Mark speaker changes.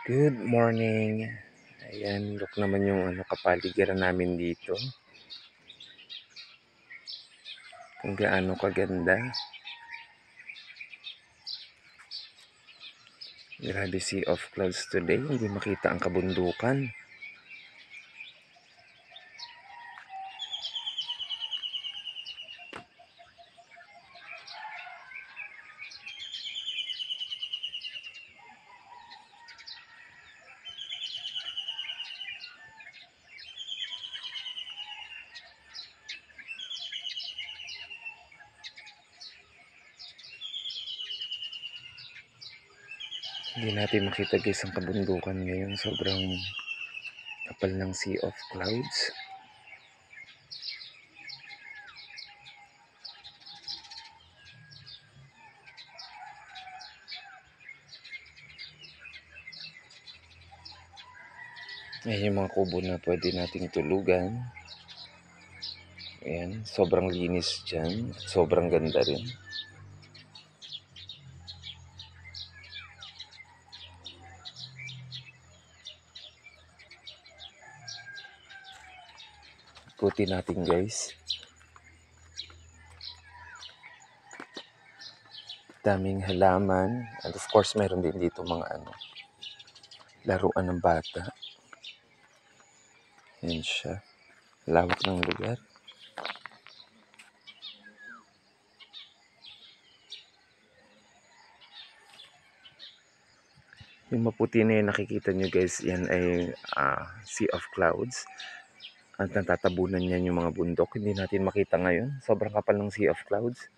Speaker 1: Good morning. Ayan, look naman yung kapaligiran namin dito. Kung gaano kaganda. Grabe, sea of clouds today. Hindi makita ang kabundukan. Hindi natin makita guys ang kabundukan ngayon. Sobrang kapal ng sea of clouds. Ayan yung mga kubo na pwede nating tulugan. Ayan, sobrang linis dyan. Sobrang ganda rin. Ikutin natin guys. Daming halaman. And of course, meron din dito mga laruan ng bata. Yan siya. Lawak ng lugar. Yung maputi na yun nakikita nyo guys, yan ay sea of clouds. At natatabunan yan yung mga bundok. Hindi natin makita ngayon. Sobrang kapal ng sea of clouds.